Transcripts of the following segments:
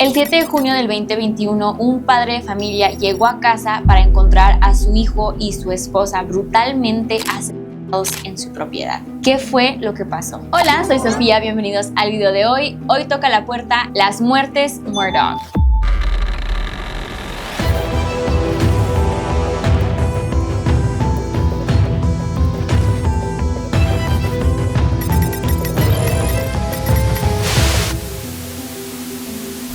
El 7 de junio del 2021, un padre de familia llegó a casa para encontrar a su hijo y su esposa brutalmente asesinados en su propiedad. ¿Qué fue lo que pasó? Hola, soy Sofía, bienvenidos al video de hoy. Hoy toca la puerta las muertes Murdaugh.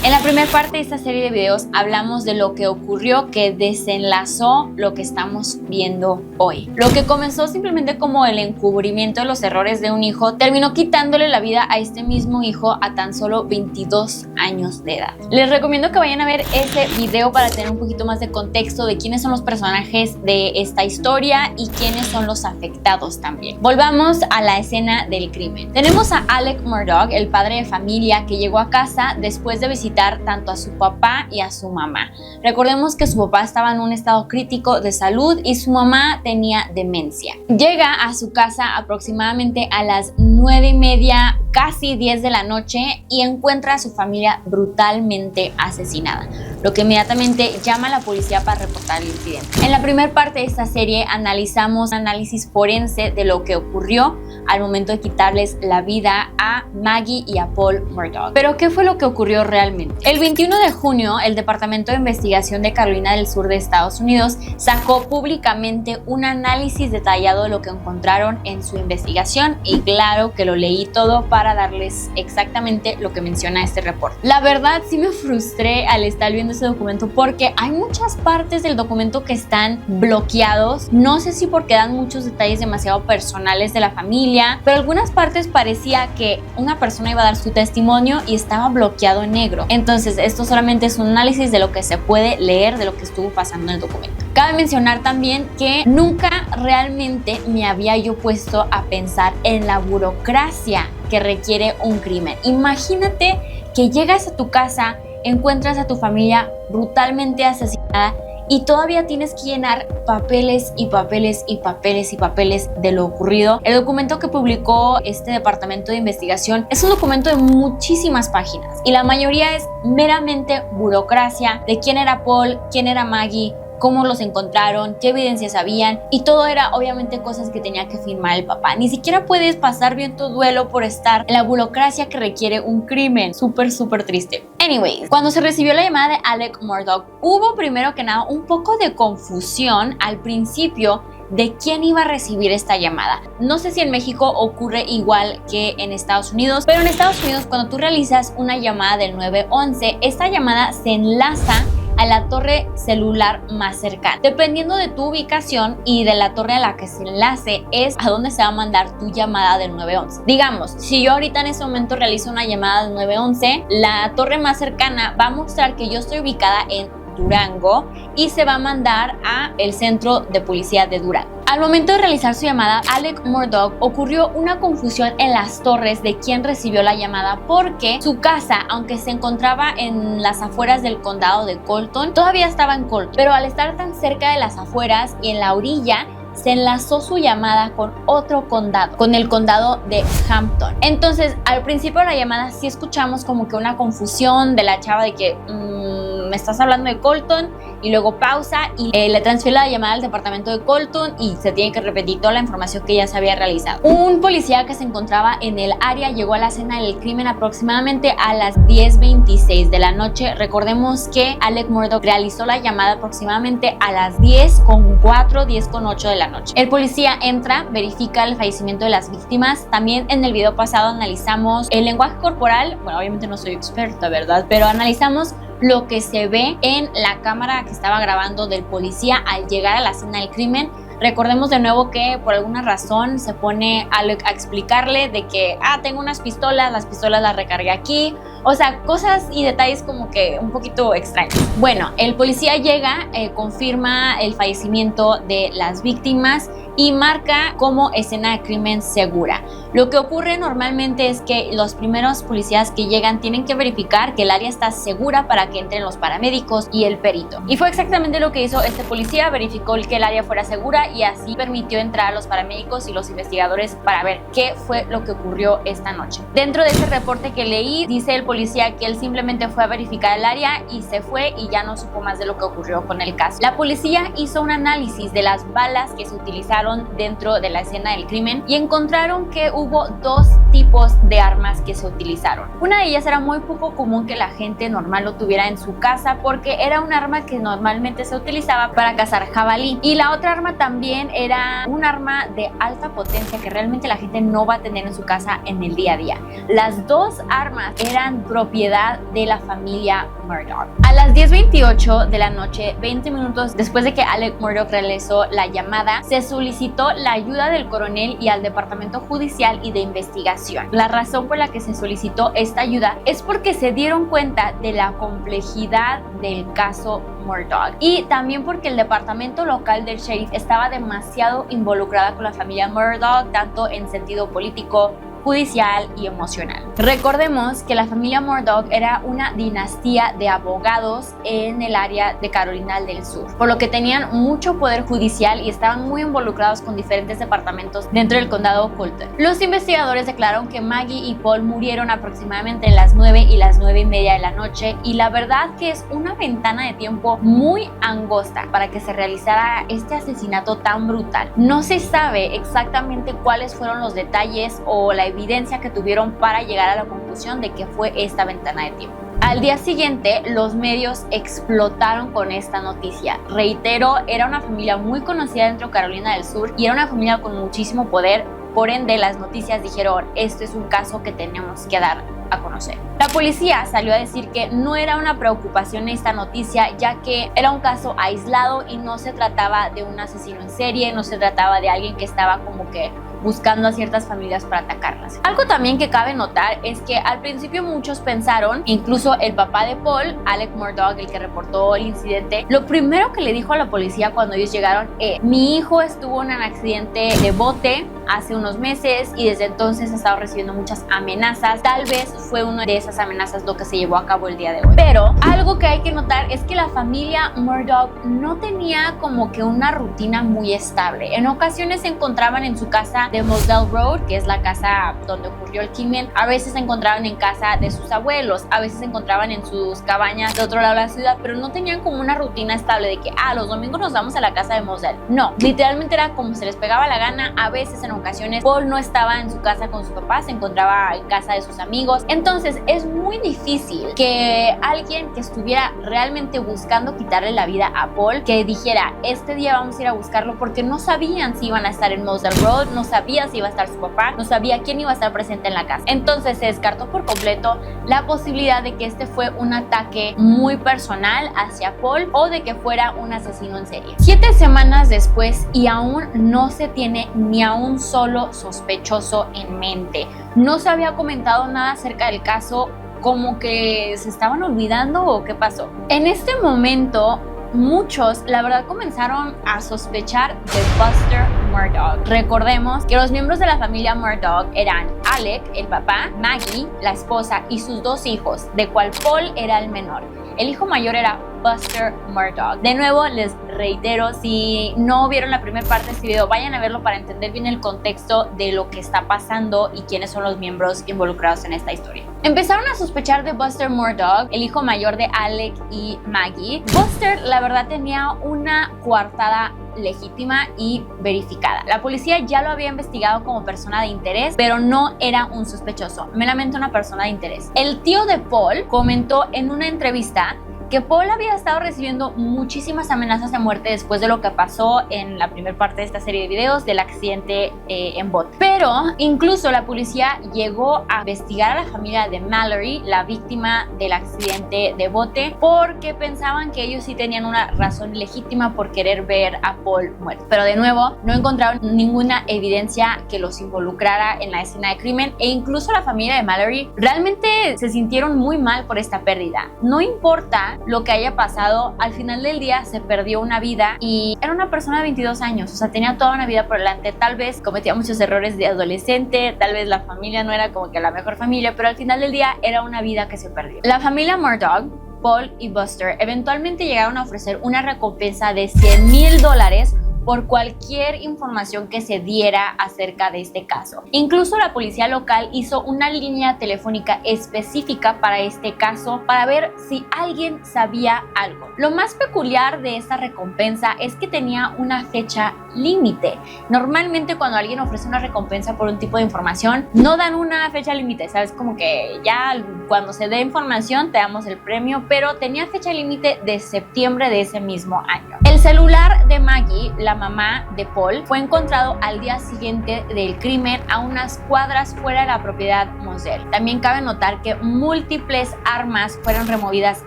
En la primera parte de esta serie de videos hablamos de lo que ocurrió que desenlazó lo que estamos viendo hoy. Lo que comenzó simplemente como el encubrimiento de los errores de un hijo terminó quitándole la vida a este mismo hijo a tan solo 22 años de edad. Les recomiendo que vayan a ver ese video para tener un poquito más de contexto de quiénes son los personajes de esta historia y quiénes son los afectados también. Volvamos a la escena del crimen. Tenemos a Alec Murdaugh, el padre de familia que llegó a casa después de visitar tanto a su papá y a su mamá. Recordemos que su papá estaba en un estado crítico de salud y su mamá tenía demencia. Llega a su casa aproximadamente a las 9:30, casi 10 de la noche y encuentra a su familia brutalmente asesinada, lo que inmediatamente llama a la policía para reportar el incidente. En la primera parte de esta serie analizamos un análisis forense de lo que ocurrió al momento de quitarles la vida a Maggie y a Paul Murdaugh. Pero ¿qué fue lo que ocurrió realmente? El 21 de junio, el Departamento de Investigación de Carolina del Sur de Estados Unidos sacó públicamente un análisis detallado de lo que encontraron en su investigación y claro que lo leí todo para darles exactamente lo que menciona este reporte. La verdad sí me frustré al estar viendo ese documento porque hay muchas partes del documento que están bloqueados. No sé si porque dan muchos detalles demasiado personales de la familia, pero algunas partes parecía que una persona iba a dar su testimonio y estaba bloqueado en negro. Entonces, esto solamente es un análisis de lo que se puede leer de lo que estuvo pasando en el documento. Cabe mencionar también que nunca realmente me había yo puesto a pensar en la burocracia que requiere un crimen. Imagínate que llegas a tu casa, encuentras a tu familia brutalmente asesinada y todavía tienes que llenar papeles y papeles y papeles y papeles de lo ocurrido. El documento que publicó este departamento de investigación es un documento de muchísimas páginas y la mayoría es meramente burocracia de quién era Paul, quién era Maggie, cómo los encontraron, qué evidencias habían y todo era obviamente cosas que tenía que firmar el papá. Ni siquiera puedes pasar bien tu duelo por estar en la burocracia que requiere un crimen. Súper triste. Anyways, cuando se recibió la llamada de Alec Murdaugh, hubo primero que nada un poco de confusión al principio de quién iba a recibir esta llamada. No sé si en México ocurre igual que en Estados Unidos, pero en Estados Unidos cuando tú realizas una llamada del 911, esta llamada se enlaza a la torre celular más cercana. Dependiendo de tu ubicación y de la torre a la que se enlace es a dónde se va a mandar tu llamada del 911. Digamos, si yo ahorita en este momento realizo una llamada del 911, la torre más cercana va a mostrar que yo estoy ubicada en Durango y se va a mandar a el centro de policía de Durango. Al momento de realizar su llamada, Alec Murdaugh ocurrió una confusión en las torres de quién recibió la llamada porque su casa, aunque se encontraba en las afueras del condado de Colton, todavía estaba en Colton, pero al estar tan cerca de las afueras y en la orilla, se enlazó su llamada con otro condado, con el condado de Hampton. Entonces, al principio de la llamada sí escuchamos como que una confusión de la chava de que me estás hablando de Colton y luego pausa y le transfiere la llamada al departamento de Colton y se tiene que repetir toda la información que ya se había realizado. Un policía que se encontraba en el área llegó a la escena del crimen aproximadamente a las 10:26 de la noche. Recordemos que Alec Murdaugh realizó la llamada aproximadamente a las 10:04, 10:08 de la noche. El policía entra, verifica el fallecimiento de las víctimas. También en el video pasado analizamos el lenguaje corporal. Bueno, obviamente no soy experta, ¿verdad? Pero analizamos lo que se ve en la cámara que estaba grabando del policía al llegar a la escena del crimen. Recordemos de nuevo que por alguna razón se pone a explicarle de que tengo unas pistolas, las pistolas las recargué aquí, o sea, cosas y detalles como que un poquito extraños. Bueno, el policía llega, confirma el fallecimiento de las víctimas y marca como escena de crimen segura. Lo que ocurre normalmente es que los primeros policías que llegan tienen que verificar que el área está segura para que entren los paramédicos y el perito. Y fue exactamente lo que hizo este policía, verificó que el área fuera segura y así permitió entrar a los paramédicos y los investigadores para ver qué fue lo que ocurrió esta noche. Dentro de ese reporte que leí, dice el policía policía que él simplemente fue a verificar el área y se fue y ya no supo más de lo que ocurrió con el caso. La policía hizo un análisis de las balas que se utilizaron dentro de la escena del crimen y encontraron que hubo dos tipos de armas que se utilizaron. Una de ellas era muy poco común que la gente normal lo tuviera en su casa porque era un arma que normalmente se utilizaba para cazar jabalí, y la otra arma también era un arma de alta potencia que realmente la gente no va a tener en su casa en el día a día. Las dos armas eran propiedad de la familia Murdaugh. A las 10:28 de la noche, 20 minutos después de que Alec Murdaugh realizó la llamada, se solicitó la ayuda del coronel y al departamento judicial y de investigación. La razón por la que se solicitó esta ayuda es porque se dieron cuenta de la complejidad del caso Murdaugh, y también porque el departamento local del sheriff estaba demasiado involucrada con la familia Murdaugh, tanto en sentido político, judicial y emocional. Recordemos que la familia Murdaugh era una dinastía de abogados en el área de Carolina del Sur, por lo que tenían mucho poder judicial y estaban muy involucrados con diferentes departamentos dentro del condado Fulton. Los investigadores declararon que Maggie y Paul murieron aproximadamente en las 9 y las 9:30 de la noche, y la verdad que es una ventana de tiempo muy angosta para que se realizara este asesinato tan brutal. No se sabe exactamente cuáles fueron los detalles o la evidencia que tuvieron para llegar a la conclusión de que fue esta ventana de tiempo. Al día siguiente, los medios explotaron con esta noticia. Reitero, era una familia muy conocida dentro de Carolina del Sur y era una familia con muchísimo poder. Por ende, las noticias dijeron, esto es un caso que tenemos que dar a conocer. La policía salió a decir que no era una preocupación esta noticia, ya que era un caso aislado y no se trataba de un asesino en serie, no se trataba de alguien que estaba como que buscando a ciertas familias para atacarlas. Algo también que cabe notar es que al principio muchos pensaron, incluso el papá de Paul, Alec Murdaugh, el que reportó el incidente, lo primero que le dijo a la policía cuando ellos llegaron es: mi hijo estuvo en un accidente de bote hace unos meses y desde entonces ha estado recibiendo muchas amenazas. Tal vez fue una de esas amenazas lo que se llevó a cabo el día de hoy. Pero algo que hay que notar es que la familia Murdaugh no tenía como que una rutina muy estable. En ocasiones se encontraban en su casa de Mosdale Road, que es la casa donde ocurrió el crimen. A veces se encontraban en casa de sus abuelos, a veces se encontraban en sus cabañas de otro lado de la ciudad, pero no tenían como una rutina estable de que los domingos nos vamos a la casa de Mosdale. No, literalmente era como se les pegaba la gana. A veces en ocasiones Paul no estaba en su casa con su papá, se encontraba en casa de sus amigos. Entonces es muy difícil que alguien que estuviera realmente buscando quitarle la vida a Paul, que dijera, este día vamos a ir a buscarlo, porque no sabían si iban a estar en Mosdale Road, no sabía si iba a estar su papá, no sabía quién iba a estar presente en la casa. Entonces se descartó por completo la posibilidad de que este fue un ataque muy personal hacia Paul o de que fuera un asesino en serie. 7 semanas después y aún no se tiene ni a un solo sospechoso en mente. No se había comentado nada acerca del caso, como que se estaban olvidando o qué pasó. En este momento muchos, la verdad, comenzaron a sospechar de Buster Murdaugh. Recordemos que los miembros de la familia Murdaugh eran Alec, el papá, Maggie, la esposa, y sus 2 hijos, de cual Paul era el menor. El hijo mayor era Buster Murdaugh. De nuevo, les reitero, si no vieron la primera parte de este video, vayan a verlo para entender bien el contexto de lo que está pasando y quiénes son los miembros involucrados en esta historia. Empezaron a sospechar de Buster Murdaugh, el hijo mayor de Alec y Maggie. Buster, la verdad, tenía una coartada legítima y verificada. La policía ya lo había investigado como persona de interés, pero no era un sospechoso, meramente una persona de interés. El tío de Paul comentó en una entrevista que Paul había estado recibiendo muchísimas amenazas de muerte después de lo que pasó en la primera parte de esta serie de videos del accidente en bote. Pero incluso la policía llegó a investigar a la familia de Mallory, la víctima del accidente de bote, porque pensaban que ellos sí tenían una razón legítima por querer ver a Paul muerto. Pero de nuevo, no encontraron ninguna evidencia que los involucrara en la escena de crimen, e incluso la familia de Mallory realmente se sintieron muy mal por esta pérdida. No importa lo que haya pasado, al final del día se perdió una vida y era una persona de 22 años, o sea, tenía toda una vida por delante. Tal vez cometía muchos errores de adolescente, tal vez la familia no era como que la mejor familia, pero al final del día era una vida que se perdió. La familia Murdaugh, Paul y Buster, eventualmente llegaron a ofrecer una recompensa de $100,000 por cualquier información que se diera acerca de este caso. Incluso la policía local hizo una línea telefónica específica para este caso para ver si alguien sabía algo. Lo más peculiar de esta recompensa es que tenía una fecha límite. Normalmente cuando alguien ofrece una recompensa por un tipo de información, no dan una fecha límite, ¿sabes? Como que ya cuando se dé información te damos el premio, pero tenía fecha límite de septiembre de ese mismo año. El celular de Maggie, la mamá de Paul, fue encontrado al día siguiente del crimen a unas cuadras fuera de la propiedad Moselle. También cabe notar que múltiples armas fueron removidas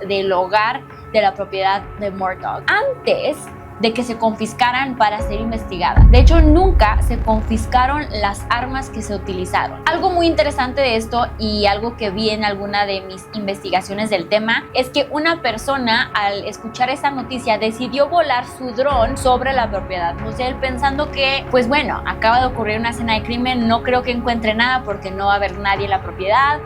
del hogar de la propiedad de Murdaugh antes de que se confiscaran para ser investigadas. De hecho, nunca se confiscaron las armas que se utilizaron. Algo muy interesante de esto y algo que vi en alguna de mis investigaciones del tema es que una persona al escuchar esta noticia decidió volar su dron sobre la propiedad Moselle pensando que, pues bueno, acaba de ocurrir una escena de crimen, no creo que encuentre nada porque no va a haber nadie en la propiedad,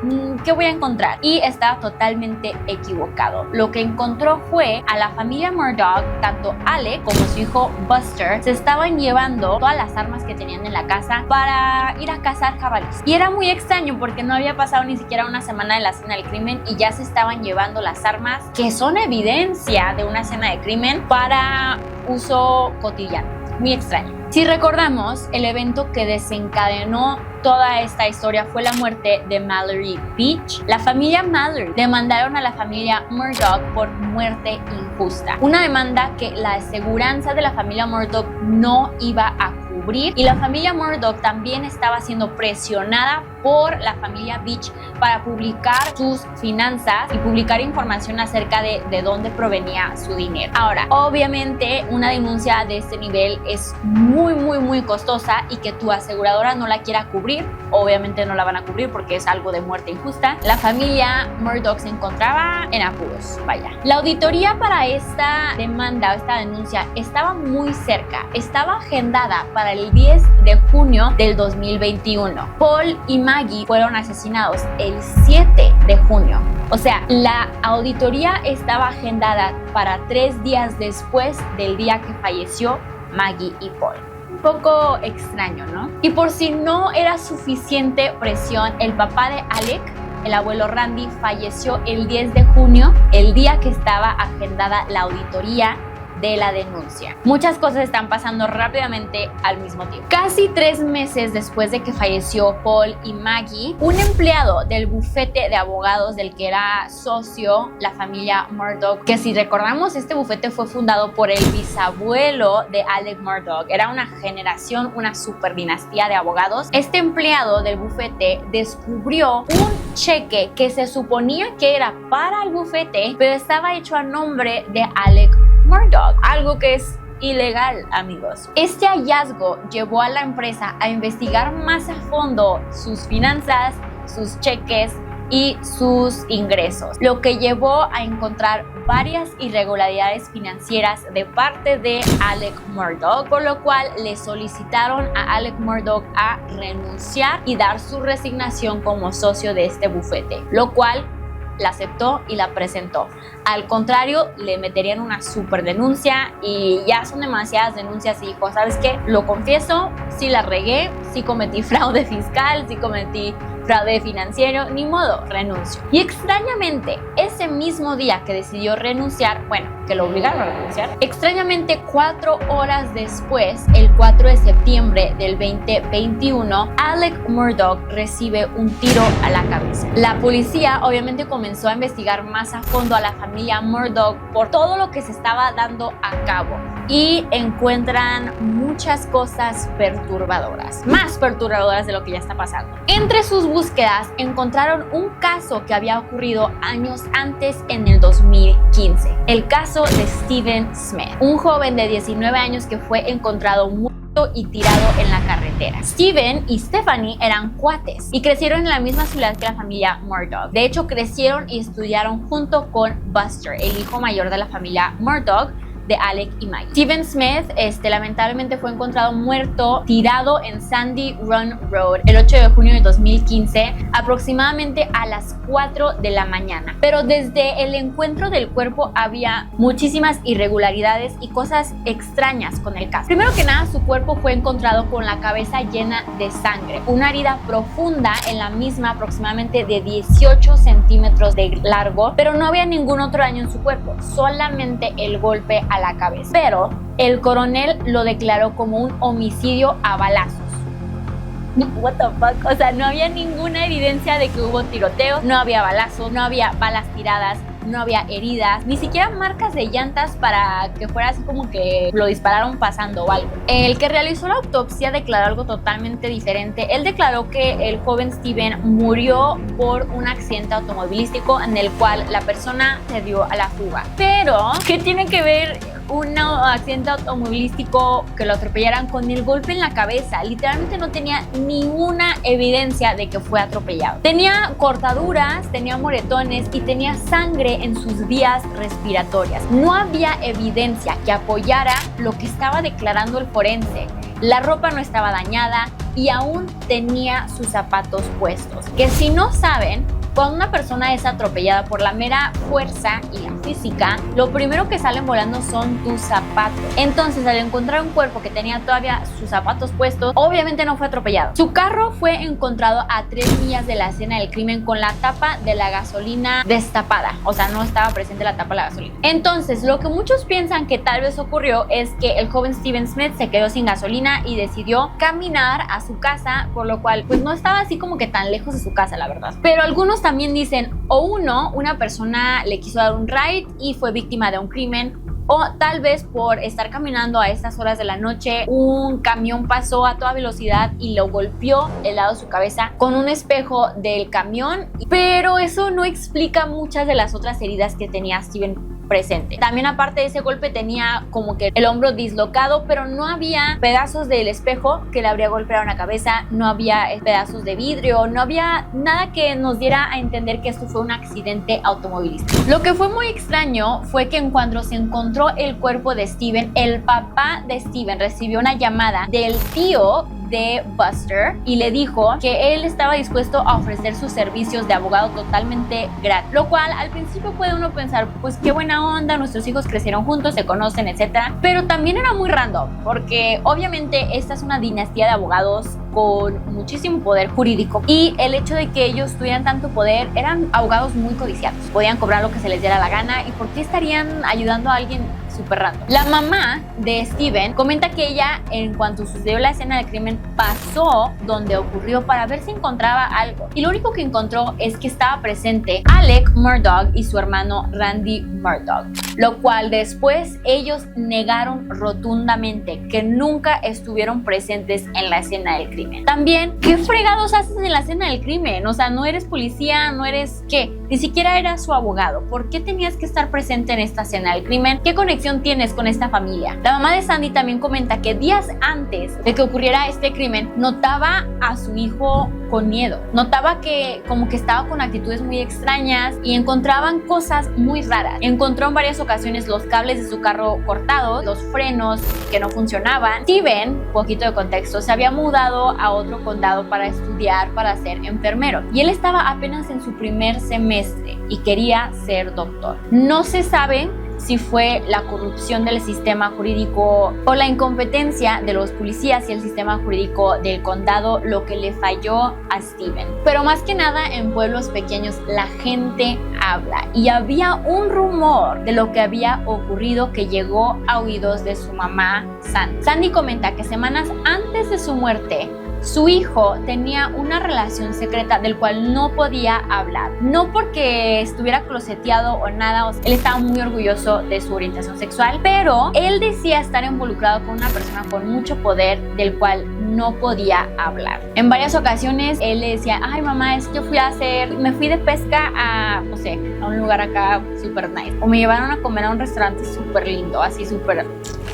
¿qué voy a encontrar? Y estaba totalmente equivocado. Lo que encontró fue a la familia Murdaugh, tanto Alec como su hijo Buster, se estaban llevando todas las armas que tenían en la casa para ir a cazar jabalíes. Y era muy extraño porque no había pasado ni siquiera una semana de la escena del crimen y ya se estaban llevando las armas que son evidencia de una escena de crimen para uso cotidiano. Muy extraño. Si recordamos, el evento que desencadenó toda esta historia fue la muerte de Mallory Beach. La familia Mallory demandaron a la familia Murdaugh por muerte injusta. Una demanda que la aseguranza de la familia Murdaugh no iba a cubrir y la familia Murdaugh también estaba siendo presionada por la familia Beach para publicar sus finanzas y publicar información acerca de dónde provenía su dinero. Ahora, obviamente una denuncia de este nivel es muy costosa y que tu aseguradora no la quiera cubrir, obviamente no la van a cubrir porque es algo de muerte injusta. La familia Murdaugh se encontraba en apuros, vaya. La auditoría para esta demanda o esta denuncia estaba muy cerca, estaba agendada para el 10 de junio del 2021. Paul y Maggie fueron asesinados el 7 de junio. O sea, la auditoría estaba agendada para 3 días después del día que falleció Maggie y Paul. Un poco extraño, ¿no? Y por si no era suficiente presión, el papá de Alec, el abuelo Randy, falleció el 10 de junio, el día que estaba agendada la auditoría de la denuncia. Muchas cosas están pasando rápidamente al mismo tiempo. Casi 3 meses después de que falleció Paul y Maggie, un empleado del bufete de abogados del que era socio la familia Murdaugh, que si recordamos, este bufete fue fundado por el bisabuelo de Alec Murdaugh, era una generación, una super dinastía de abogados. Este empleado del bufete descubrió un cheque que se suponía que era para el bufete, pero estaba hecho a nombre de Alec Murdaugh, algo que es ilegal, amigos. Este hallazgo llevó a la empresa a investigar más a fondo sus finanzas, sus cheques y sus ingresos, lo que llevó a encontrar varias irregularidades financieras de parte de Alec Murdaugh, por lo cual le solicitaron a Alec Murdaugh a renunciar y dar su resignación como socio de este bufete, lo cual la aceptó y la presentó. Al contrario, le meterían una super denuncia y ya son demasiadas denuncias y dijo, ¿sabes qué? Lo confieso, sí la regué, sí cometí fraude fiscal, sí cometí fraude financiero, ni modo, renuncio. Y extrañamente, ese mismo día que decidió renunciar, bueno, que lo obligaron a renunciar, extrañamente 4 horas después, el 4 de septiembre del 2021, Alec Murdaugh recibe un tiro a la cabeza. La policía obviamente comenzó a investigar más a fondo a la familia Murdaugh por todo lo que se estaba dando a cabo y encuentran muchas cosas perturbadoras, más perturbadoras de lo que ya está pasando. Entre sus búsquedas encontraron un caso que había ocurrido años antes, en el 2015, el caso de Steven Smith, un joven de 19 años que fue encontrado muerto y tirado en la carretera. Steven y Stephanie eran cuates y crecieron en la misma ciudad que la familia Murdaugh. De hecho, crecieron y estudiaron junto con Buster, el hijo mayor de la familia Murdaugh, de Alec y Mike. Steven Smith lamentablemente fue encontrado muerto tirado en Sandy Run Road el 8 de junio de 2015 aproximadamente a las 4 de la mañana. Pero desde el encuentro del cuerpo había muchísimas irregularidades y cosas extrañas con el caso. Primero que nada, su cuerpo fue encontrado con la cabeza llena de sangre, una herida profunda en la misma aproximadamente de 18 centímetros de largo, pero no había ningún otro daño en su cuerpo, solamente el golpe a la cabeza. Pero el coronel lo declaró como un homicidio a balazos. What the fuck? O sea, no había ninguna evidencia de que hubo tiroteos, no había balazos, no había balas tiradas, no había heridas, ni siquiera marcas de llantas para que fuera así como que lo dispararon pasando o algo. El que realizó la autopsia declaró algo totalmente diferente. Él declaró que el joven Steven murió por un accidente automovilístico en el cual la persona se dio a la fuga. Pero, ¿qué tiene que ver un accidente automovilístico que lo atropellaran con el golpe en la cabeza? Literalmente no tenía ninguna evidencia de que fue atropellado. Tenía cortaduras, tenía moretones y tenía sangre en sus vías respiratorias. No había evidencia que apoyara lo que estaba declarando el forense. La ropa no estaba dañada y aún tenía sus zapatos puestos. Que si no saben, cuando una persona es atropellada por la mera fuerza y la física, lo primero que salen volando son tus zapatos. Entonces, al encontrar un cuerpo que tenía todavía sus zapatos puestos, obviamente no fue atropellado. Su carro fue encontrado a 3 millas de la escena del crimen con la tapa de la gasolina destapada. O sea, no estaba presente la tapa de la gasolina. Entonces, lo que muchos piensan que tal vez ocurrió es que el joven Steven Smith se quedó sin gasolina y decidió caminar a su casa, por lo cual pues no estaba así como que tan lejos de su casa, la verdad. Pero algunos también dicen, o una persona le quiso dar un ride y fue víctima de un crimen, o tal vez por estar caminando a estas horas de la noche, un camión pasó a toda velocidad y lo golpeó el lado de su cabeza con un espejo del camión, pero eso no explica muchas de las otras heridas que tenía Steven presente. También, aparte de ese golpe, tenía como que el hombro dislocado, pero no había pedazos del espejo que le habría golpeado en la cabeza, no había pedazos de vidrio, no había nada que nos diera a entender que esto fue un accidente automovilístico. Lo que fue muy extraño fue que en cuanto se encontró el cuerpo de Steven, el papá de Steven recibió una llamada del tío de Buster y le dijo que él estaba dispuesto a ofrecer sus servicios de abogado totalmente gratis, lo cual al principio puede uno pensar, pues qué buena onda, nuestros hijos crecieron juntos, se conocen, etcétera, pero también era muy random, porque obviamente esta es una dinastía de abogados con muchísimo poder jurídico, y el hecho de que ellos tuvieran tanto poder, eran abogados muy codiciados, podían cobrar lo que se les diera la gana, y ¿por qué estarían ayudando a alguien súper random? La mamá de Steven comenta que ella, en cuanto sucedió la escena del crimen, pasó donde ocurrió para ver si encontraba algo, y lo único que encontró es que estaba presente Alec Murdaugh y su hermano Randy Murdaugh, lo cual después ellos negaron rotundamente que nunca estuvieron presentes en la escena del crimen. También, ¿qué fregados haces en la escena del crimen? O sea, no eres policía, no eres... ¿qué? Ni siquiera eras su abogado. ¿Por qué tenías que estar presente en esta escena del crimen? ¿Qué conexión tienes con esta familia? La mamá de Sandy también comenta que días antes de que ocurriera este crimen, notaba a su hijo con miedo. Notaba que como que estaba con actitudes muy extrañas y encontraban cosas muy raras. Encontró en varias ocasiones los cables de su carro cortados, los frenos que no funcionaban. Steven, poquito de contexto, se había mudado a otro condado para estudiar para ser enfermero, y él estaba apenas en su primer semestre y quería ser doctor. No se sabe si fue la corrupción del sistema jurídico o la incompetencia de los policías y el sistema jurídico del condado lo que le falló a Steven. Pero más que nada, en pueblos pequeños la gente habla, y había un rumor de lo que había ocurrido que llegó a oídos de su mamá Sandy. Sandy comenta que semanas antes de su muerte, su hijo tenía una relación secreta del cual no podía hablar. No porque estuviera closeteado o nada, o sea, él estaba muy orgulloso de su orientación sexual, pero él decía estar involucrado con una persona con mucho poder del cual no podía hablar. En varias ocasiones él le decía, ay mamá, es que me fui de pesca a, no sé, a un lugar acá super nice, o me llevaron a comer a un restaurante súper lindo, así súper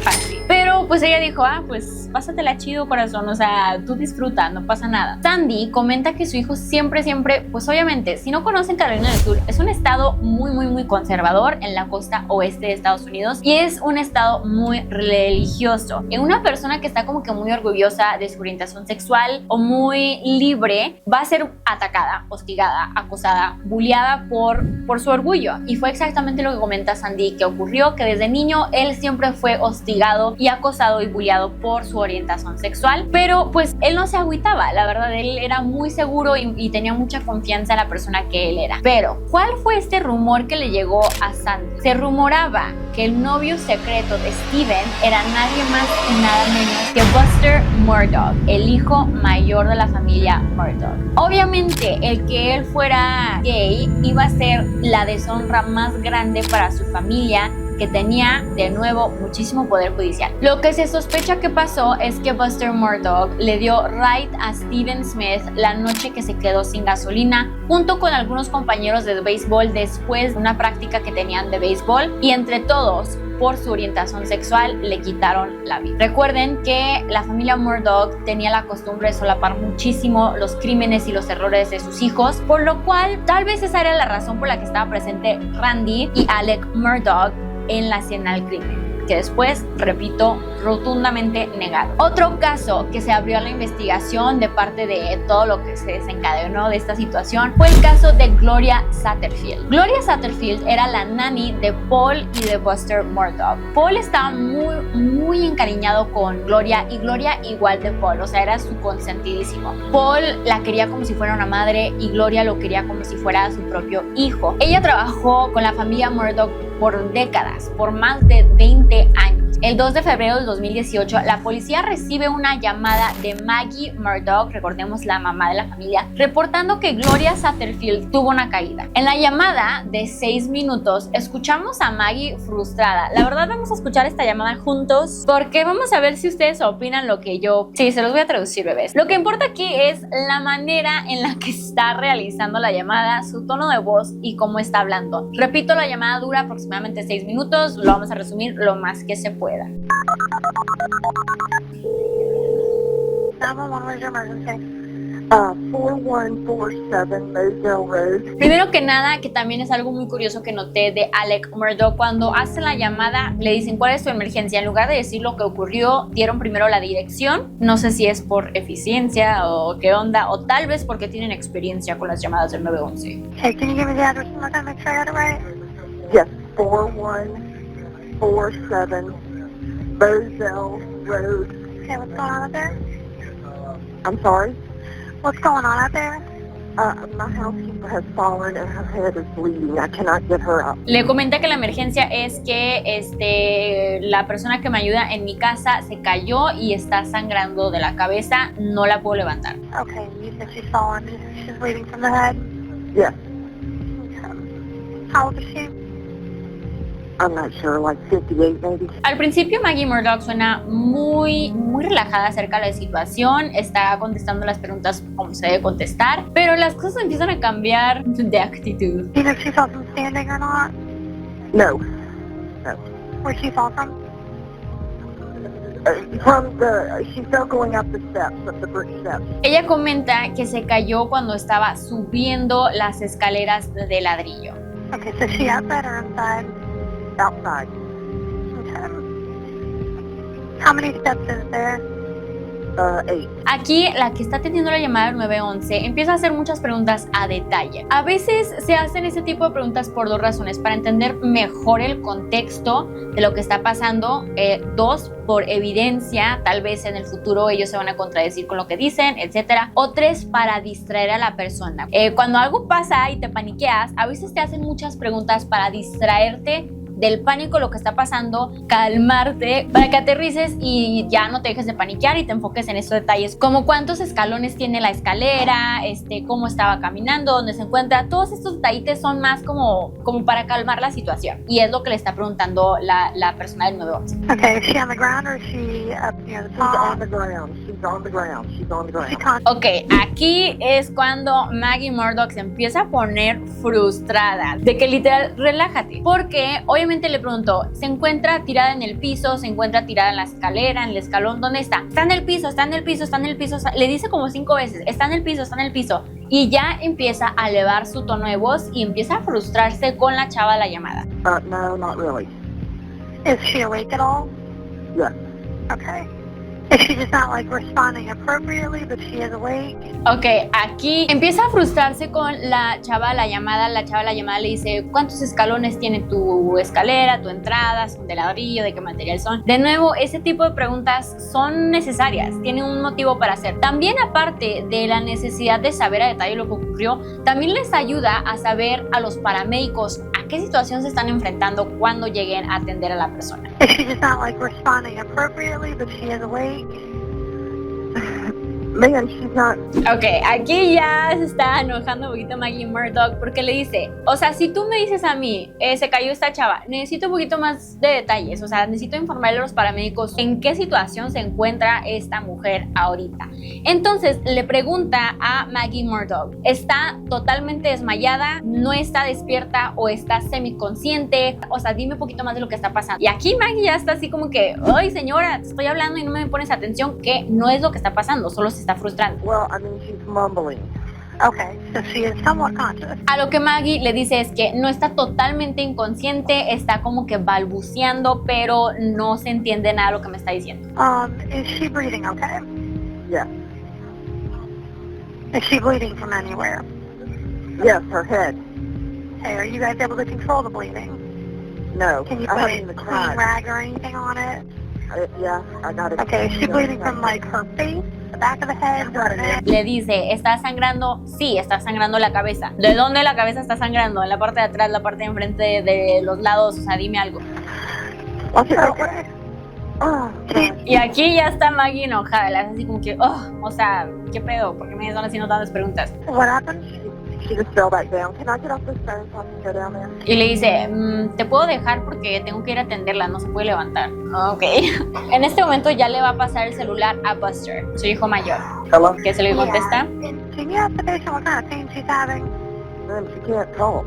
fancy. Pero Pero pues ella dijo, pues pásatela chido, corazón, o sea, tú disfruta, no pasa nada. Sandy comenta que su hijo siempre, pues obviamente, si no conocen Carolina del Sur, es un estado muy conservador en la costa oeste de Estados Unidos y es un estado muy religioso. En una persona que está como que muy orgullosa de su orientación sexual o muy libre, va a ser atacada, hostigada, acosada, bulleada por su orgullo. Y fue exactamente lo que comenta Sandy que ocurrió, que desde niño él siempre fue hostigado y acosado y bulleado por su orientación sexual, pero pues él no se agüitaba, la verdad, él era muy seguro y tenía mucha confianza en la persona que él era. Pero, ¿cuál fue este rumor que le llegó a Sandy? Se rumoraba que el novio secreto de Steven era nadie más y nada menos que Buster Murdaugh, el hijo mayor de la familia Murdaugh. Obviamente, el que él fuera gay iba a ser la deshonra más grande para su familia, que tenía de nuevo muchísimo poder judicial. Lo que se sospecha que pasó es que Buster Murdaugh le dio ride a Steven Smith la noche que se quedó sin gasolina, junto con algunos compañeros de béisbol después de una práctica que tenían de béisbol, y entre todos, por su orientación sexual, le quitaron la vida. Recuerden que la familia Murdaugh tenía la costumbre de solapar muchísimo los crímenes y los errores de sus hijos, por lo cual tal vez esa era la razón por la que estaba presente Randy y Alec Murdaugh en la escena del crimen, que después, repito, rotundamente negado. Otro caso que se abrió a la investigación de parte de todo lo que se desencadenó de esta situación fue el caso de Gloria Satterfield. Gloria Satterfield era la nanny de Paul y de Buster Murdaugh. Paul estaba muy encariñado con Gloria y Gloria igual de Paul, o sea, era su consentidísimo. Paul la quería como si fuera una madre y Gloria lo quería como si fuera su propio hijo. Ella trabajó con la familia Murdaugh por décadas, por más de 20 años. El 2 de febrero del 2018, la policía recibe una llamada de Maggie Murdaugh, recordemos la mamá de la familia, reportando que Gloria Satterfield tuvo una caída. En la llamada de 6 minutos, escuchamos a Maggie frustrada. La verdad, vamos a escuchar esta llamada juntos, porque vamos a ver si ustedes opinan lo que yo... Sí, se los voy a traducir, bebés. Lo que importa aquí es la manera en la que está realizando la llamada, su tono de voz y cómo está hablando. Repito, la llamada dura aproximadamente 6 minutos, lo vamos a resumir lo más que se pueda. 911, where's your emergency? 4147 Moselle Road. Primero que nada, que también es algo muy curioso que noté de Alec Murdaugh, cuando hace la llamada le dicen ¿cuál es tu emergencia? En lugar de decir lo que ocurrió, dieron primero la dirección. No sé si es por eficiencia o qué onda, o tal vez porque tienen experiencia con las llamadas del 911. Hey, can you give me the address and look at make sure I got it right? Yes, 4147 Moselle Road. Okay, what's going on out there? I'm sorry? What's going on out there? My housekeeper has fallen and her head is bleeding. I cannot get her up. Le comenta que la emergencia es que la persona que me ayuda en mi casa se cayó y está sangrando de la cabeza, no la puedo levantar. Okay, you said she's fallen. She's bleeding from the head? Yes. Okay. How old is she? I'm not sure, like 58 maybe. Al principio Maggie Murdaugh suena muy relajada acerca de la situación, está contestando las preguntas como se debe contestar, pero las cosas empiezan a cambiar de actitud. Do you know if she fell from standing or not? No. No. Where'd she fall from? She fell going up the steps, up the brick steps. Ella comenta que se cayó cuando estaba subiendo las escaleras de ladrillo. Okay, so she outside or inside? Outside. Okay. How many steps is there? 8. Aquí, la que está teniendo la llamada del 911 empieza a hacer muchas preguntas a detalle. A veces se hacen ese tipo de preguntas por dos razones: para entender mejor el contexto de lo que está pasando, 2, por evidencia, tal vez en el futuro ellos se van a contradecir con lo que dicen, etcétera, o 3, para distraer a la persona. Cuando algo pasa y te paniqueas, a veces te hacen muchas preguntas para distraerte del pánico, lo que está pasando, calmarte, para que aterrices y ya no te dejes de paniquear y te enfoques en estos detalles, como cuántos escalones tiene la escalera, cómo estaba caminando, dónde se encuentra. Todos estos detallitos son más como para calmar la situación, y es lo que le está preguntando la persona del 911. Okay, is she on the ground or is she up near the top? She's on the ground. She's on the ground. She's on the ground. Ok, aquí es cuando Maggie Murdaugh se empieza a poner frustrada, de que literal, relájate, porque obviamente obviamente le preguntó, ¿se encuentra tirada en el piso? ¿Se encuentra tirada en la escalera, en el escalón? ¿Dónde está? Está en el piso, está en el piso, está en el piso. Le dice como 5 veces, está en el piso, está en el piso. Y ya empieza a elevar su tono de voz y empieza a frustrarse con la chava de la llamada. No, not really. Is she awake at all? Yes. Okay. Is she just not like responding appropriately, but she is awake? Ok, aquí empieza a frustrarse con la chava de la llamada. La chava de la llamada le dice, ¿cuántos escalones tiene tu escalera, tu entrada? ¿Son de ladrillo? ¿De qué material son? De nuevo, ese tipo de preguntas son necesarias, tienen un motivo para hacer. También, aparte de la necesidad de saber a detalle lo que ocurrió, también les ayuda a saber a los paramédicos a qué situación se están enfrentando cuando lleguen a atender a la persona. Is she just not like responding appropriately, but she is awake? Man, she's not. Ok, aquí ya se está enojando un poquito Maggie Murdock porque le dice, o sea, si tú me dices a mí, se cayó esta chava, necesito un poquito más de detalles, o sea, necesito informarle a los paramédicos en qué situación se encuentra esta mujer ahorita. Entonces le pregunta a Maggie Murdock, ¿está totalmente desmayada, no está despierta o está semiconsciente? O sea, dime un poquito más de lo que está pasando. Y aquí Maggie ya está así como que, ay señora, te estoy hablando y no me pones atención, que no es lo que está pasando, solo se está frustrando. Well, I mean, she's mumbling. Okay, so she is somewhat conscious. A lo que Maggie le dice es que no está totalmente inconsciente, está como que balbuceando, pero no se entiende nada de lo que me está diciendo. Is she breathing okay? Yes. Is she bleeding from anywhere? Yes, her head. Hey, are you guys able to control the bleeding? No, Can you I put haven't a even clean tried. rag or anything on it? Yeah, I got it. Okay, is she bleeding from like her face, the back of the head, her neck? Le dice, ¿está sangrando? Sí, está sangrando la cabeza. ¿De dónde la cabeza está sangrando? ¿En la parte de atrás, la parte de enfrente, de los lados? O sea, dime algo. Okay. Okay. Oh, God. Y aquí ya está Maggie enojada, le hace así como que, o sea, ¿qué pedo? ¿Por qué me están haciendo tantas preguntas? What happened? She just fell back down. Can I get off this phone so I can go down there? Y le dice, te puedo dejar porque tengo que ir a atenderla, no se puede levantar. Ok. En este momento ya le va a pasar el celular a Buster, su hijo mayor, Hello? que se le contesta. Can you ask the patient what kind of pain she's having? Ma'am, she can't talk.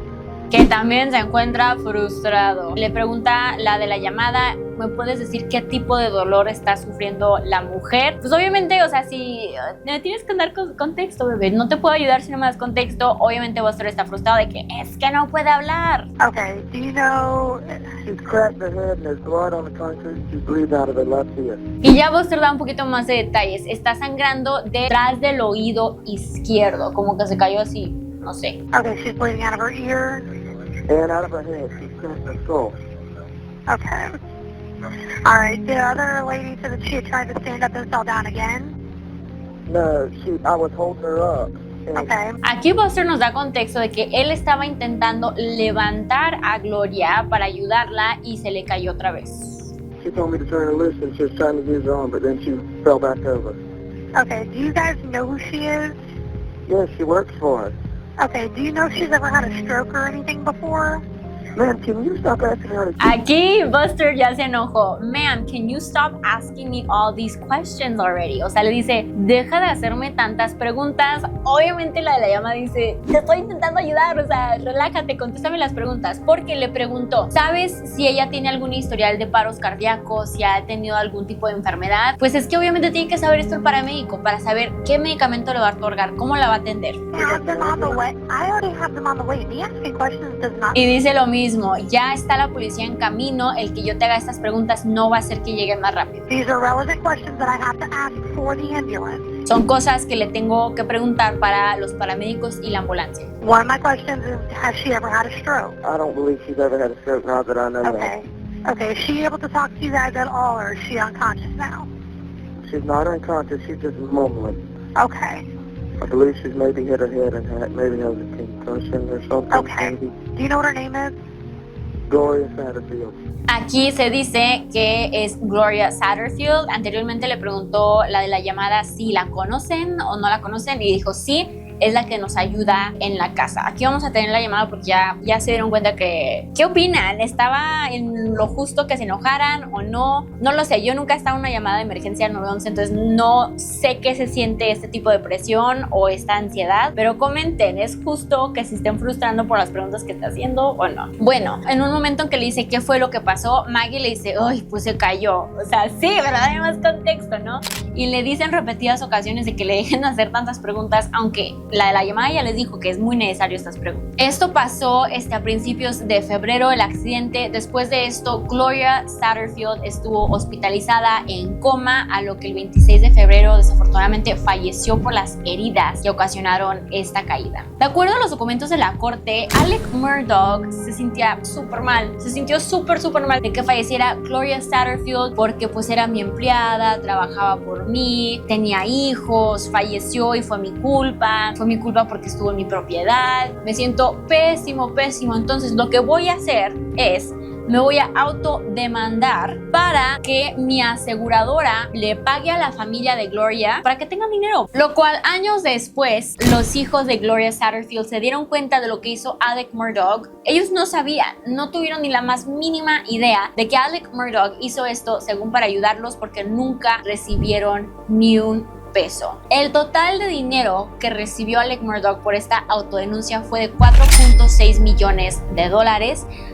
Que también se encuentra frustrado. Le pregunta la de la llamada, ¿me puedes decir qué tipo de dolor está sufriendo la mujer? Pues obviamente, o sea, si tienes que dar contexto, bebé, no te puedo ayudar si no me das contexto. Obviamente Buster está frustrado de que es que no puede hablar. Okay, do you know... She's cracked her head and there's blood on the concrete and she's bleeding out of her left ear. Y ya Buster da un poquito más de detalles. Está sangrando detrás del oído izquierdo, como que se cayó así, no sé. Okay, she's bleeding out of her ear. And out of her head. She's cracked her skull. Okay. All right, the other lady said that she had tried to stand up and fell down again. No, I was holding her up. And Okay. Aquí Buster nos da contexto de que él estaba intentando levantar a Gloria para ayudarla y se le cayó otra vez. she told me to turn her loose and she was trying to use her arm, but then she fell back over. Okay, do you guys know who she is? Yes, she works for us. Okay, do you know if she's ever had a stroke or anything before? Man, can you stop asking her to... Aquí Buster ya se enojó. Ma'am, can you stop asking me all these questions already? O sea, le dice, deja de hacerme tantas preguntas. Obviamente la de la llama dice, te estoy intentando ayudar, o sea, relájate, contéstame las preguntas. Porque le preguntó, ¿sabes si ella tiene algún historial de paros cardíacos, si ha tenido algún tipo de enfermedad? Pues es que obviamente tiene que saber esto el paramédico para saber qué medicamento le va a otorgar, cómo la va a atender. I have them on the way. I already have them on the way. Me asking questions does not... Y dice lo mismo, ya está la policía en camino, el que yo te haga estas preguntas no va a hacer que lleguen más rápido. These are relevant questions that I have to ask for the ambulance. Son cosas que le tengo que preguntar para los paramédicos y la ambulancia. One of my questions is, has she ever had a stroke? I don't believe she's ever had a stroke now that I know Okay. Okay, is she able to talk to you guys at all, or is she unconscious now? that. She's not unconscious, she's just mumbling. Okay. I believe she's maybe hit her head and maybe has a concussion or something. Okay. Maybe. Do you know what her name is? Gloria Satterfield. Aquí se dice que es Gloria Satterfield. Anteriormente le preguntó la de la llamada si la conocen o no la conocen y dijo sí. es la que nos ayuda en la casa. Aquí vamos a tener la llamada porque ya se dieron cuenta que... ¿Qué opinan? ¿Estaba en lo justo que se enojaran o no? No lo sé, yo nunca he estado en una llamada de emergencia al 911, entonces no sé qué se siente este tipo de presión o esta ansiedad, pero comenten, ¿es justo que se estén frustrando por las preguntas que está haciendo o no? Bueno, en un momento en que le dice qué fue lo que pasó, Maggie le dice, ¡ay, pues se cayó! O sea, sí, ¿verdad? Hay más contexto, ¿no? Y le dice en repetidas ocasiones de que le dejen de hacer tantas preguntas, aunque la de la llamada ya les dijo que es muy necesario estas preguntas. Esto pasó a principios de febrero, el accidente. Después de esto, Gloria Satterfield estuvo hospitalizada en coma, a lo que el 26 de febrero desafortunadamente falleció por las heridas que ocasionaron esta caída. De acuerdo a los documentos de la corte, Alec Murdaugh se sentía súper mal, se sintió súper mal de que falleciera Gloria Satterfield porque pues era mi empleada, trabajaba por mí, tenía hijos, falleció y fue mi culpa porque estuvo en mi propiedad, me siento pésimo. Entonces lo que voy a hacer es, me voy a autodemandar para que mi aseguradora le pague a la familia de Gloria para que tengan dinero. Lo cual, años después, los hijos de Gloria Satterfield se dieron cuenta de lo que hizo Alec Murdaugh. Ellos no sabían, no tuvieron ni la más mínima idea de que Alec Murdaugh hizo esto según para ayudarlos, porque nunca recibieron ni un peso. El total de dinero que recibió Alec Murdaugh por esta autodenuncia fue de $4.6 millones,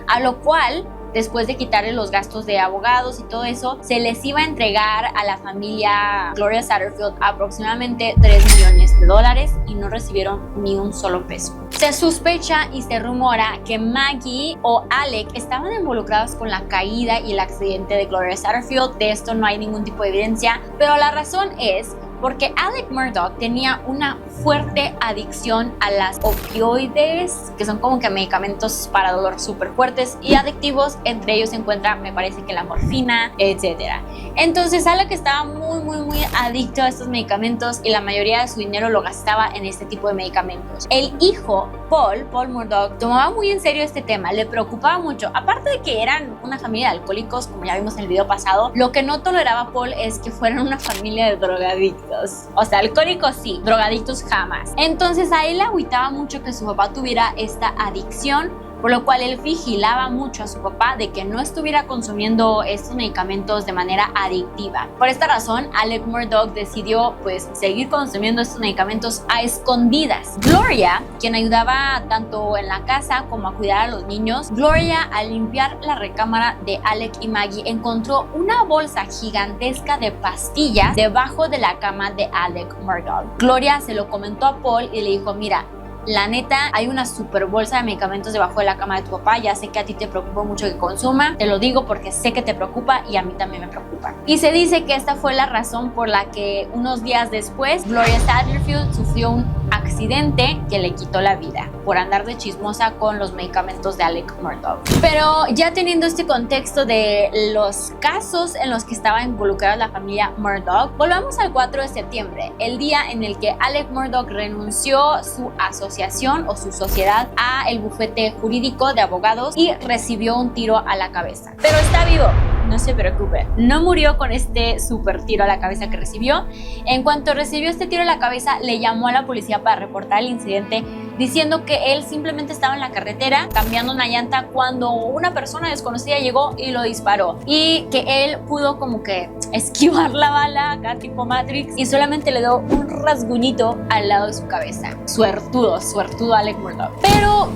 a lo cual, después de quitarle los gastos de abogados y todo eso, se les iba a entregar a la familia Gloria Satterfield aproximadamente $3 millones y no recibieron ni un solo peso. Se sospecha y se rumora que Maggie o Alec estaban involucrados con la caída y el accidente de Gloria Satterfield. De esto no hay ningún tipo de evidencia, pero la razón es porque Alec Murdaugh tenía una fuerte adicción a las opioides, que son como que medicamentos para dolor súper fuertes y adictivos. Entre ellos se encuentra, me parece que la morfina, etc. Entonces Alec estaba muy adicto a estos medicamentos y la mayoría de su dinero lo gastaba en este tipo de medicamentos. El hijo, Paul Murdaugh, tomaba muy en serio este tema, le preocupaba mucho. Aparte de que eran una familia de alcohólicos, como ya vimos en el video pasado, lo que no toleraba Paul es que fueran una familia de drogadictos. O sea, alcohólicos sí, drogadictos jamás. Entonces a él le agüitaba mucho que su papá tuviera esta adicción, por lo cual él vigilaba mucho a su papá de que no estuviera consumiendo estos medicamentos de manera adictiva. Por esta razón, Alec Murdaugh decidió pues seguir consumiendo estos medicamentos a escondidas. Gloria, quien ayudaba tanto en la casa como a cuidar a los niños, Gloria, al limpiar la recámara de Alec y Maggie, encontró una bolsa gigantesca de pastillas debajo de la cama de Alec Murdaugh. Gloria se lo comentó a Paul y le dijo, mira, la neta, hay una super bolsa de medicamentos debajo de la cama de tu papá. Ya sé que a ti te preocupa mucho que consuma. Te lo digo porque sé que te preocupa y a mí también me preocupa. Y se dice que esta fue la razón por la que unos días después Gloria Satterfield sufrió un accidente que le quitó la vida por andar de chismosa con los medicamentos de Alec Murdaugh. Pero ya teniendo este contexto de los casos en los que estaba involucrada la familia Murdaugh, volvamos al 4 de septiembre, el día en el que Alec Murdaugh renunció su asociación o su sociedad a el bufete jurídico de abogados y recibió un tiro a la cabeza. Pero está vivo, no se preocupe, no murió con este super tiro a la cabeza que recibió. En cuanto recibió este tiro a la cabeza, le llamó a la policía para reportar el incidente, diciendo que él simplemente estaba en la carretera cambiando una llanta cuando una persona desconocida llegó y lo disparó, y que él pudo como que esquivar la bala acá tipo Matrix y solamente le dio un rasguñito al lado de su cabeza. Suertudo Alec Murdaugh. Pero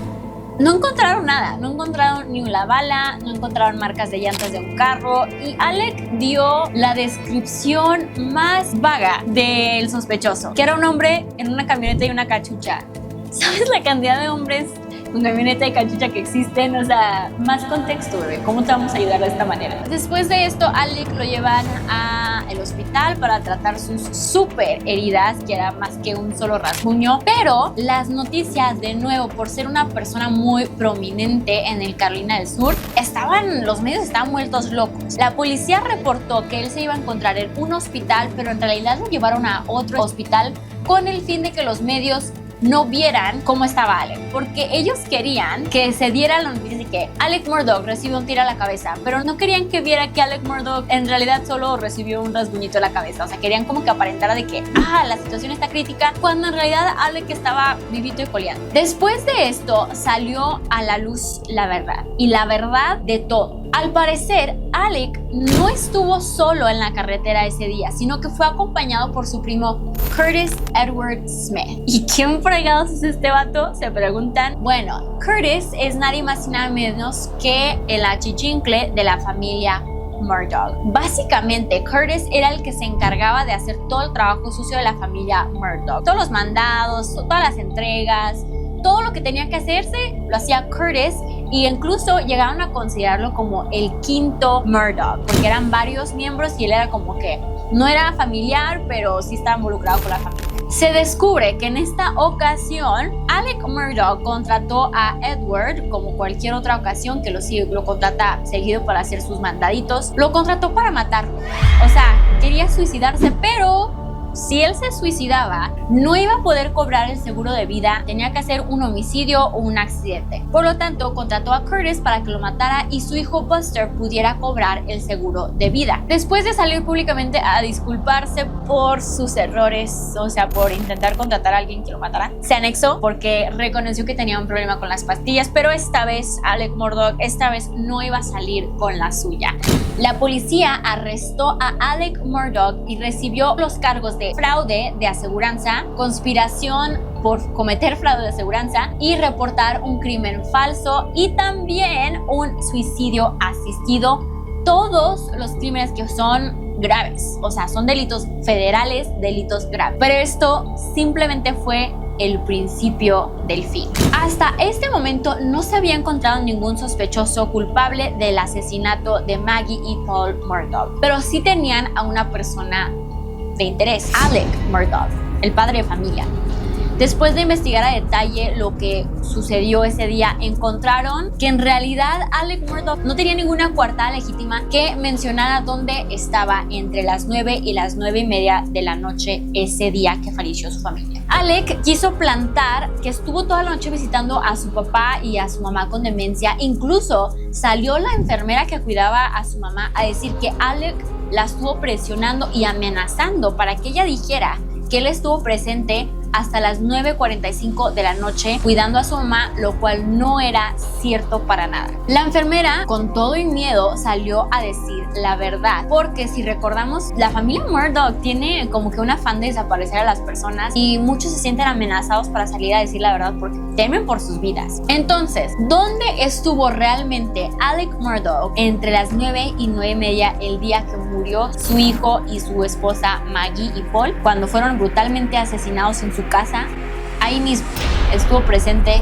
no encontraron nada, no encontraron ni una bala, no encontraron marcas de llantas de un carro, y Alec dio la descripción más vaga del sospechoso, que era un hombre en una camioneta y una cachucha. ¿Sabes la cantidad de hombres con camioneta y cachucha que existen? O sea, más contexto, bebé. ¿Cómo te vamos a ayudar de esta manera? Después de esto, Alec lo llevan al hospital para tratar sus súper heridas, que era más que un solo rasguño. Pero las noticias, de nuevo, por ser una persona muy prominente en el Carolina del Sur, los medios estaban vueltos locos. La policía reportó que él se iba a encontrar en un hospital, pero en realidad lo llevaron a otro hospital con el fin de que los medios no vieran cómo estaba Alec, porque ellos querían que se diera la noticia de que Alec Murdaugh recibió un tiro a la cabeza, pero no querían que viera que Alec Murdaugh en realidad solo recibió un rasguñito a la cabeza. O sea, querían como que aparentara de que la situación está crítica, cuando en realidad Alec estaba vivito y coleando. Después de esto salió a la luz la verdad, y la verdad de todo. Al parecer, Alec no estuvo solo en la carretera ese día, sino que fue acompañado por su primo Curtis Edward Smith. ¿Y quién fregados es este vato? Se preguntan. Bueno, Curtis es nadie más y nada menos que el achichincle de la familia Murdaugh. Básicamente, Curtis era el que se encargaba de hacer todo el trabajo sucio de la familia Murdaugh. Todos los mandados, todas las entregas, todo lo que tenía que hacerse lo hacía Curtis, y incluso llegaron a considerarlo como el quinto Murdaugh, porque eran varios miembros y él era como que no era familiar, pero sí estaba involucrado con la familia. Se descubre que en esta ocasión Alec Murdaugh contrató a Edward, como cualquier otra ocasión que lo contrata seguido para hacer sus mandaditos, lo contrató para matarlo. O sea, quería suicidarse, pero si él se suicidaba, no iba a poder cobrar el seguro de vida, tenía que hacer un homicidio o un accidente. Por lo tanto, contrató a Curtis para que lo matara y su hijo Buster pudiera cobrar el seguro de vida. Después de salir públicamente a disculparse por sus errores, o sea, por intentar contratar a alguien que lo matara, se anexó porque reconoció que tenía un problema con las pastillas, pero esta vez Alec Murdaugh no iba a salir con la suya. La policía arrestó a Alec Murdaugh y recibió los cargos de fraude de aseguranza, conspiración por cometer fraude de aseguranza y reportar un crimen falso, y también un suicidio asistido. Todos los crímenes que son graves, o sea, son delitos federales, delitos graves. Pero esto simplemente fue el principio del fin. Hasta este momento no se había encontrado ningún sospechoso culpable del asesinato de Maggie y Paul Murdaugh, pero sí tenían a una persona de interés, Alec Murdaugh, el padre de familia. Después de investigar a detalle lo que sucedió ese día, encontraron que en realidad Alec Murdaugh no tenía ninguna coartada legítima que mencionara dónde estaba entre las 9 y las 9:30 de la noche ese día que falleció su familia. Alec quiso plantar que estuvo toda la noche visitando a su papá y a su mamá con demencia. Incluso salió la enfermera que cuidaba a su mamá a decir que Alec la estuvo presionando y amenazando para que ella dijera que él estuvo presente hasta las 9:45 de la noche cuidando a su mamá, lo cual no era cierto para nada. La enfermera, con todo y miedo, salió a decir la verdad, porque si recordamos, la familia Murdaugh tiene como que un afán de desaparecer a las personas y muchos se sienten amenazados para salir a decir la verdad porque temen por sus vidas. Entonces, ¿dónde estuvo realmente Alec Murdaugh entre las 9 y 9:30 el día que murió su hijo y su esposa Maggie y Paul, cuando fueron brutalmente asesinados en su casa? Ahí mismo estuvo presente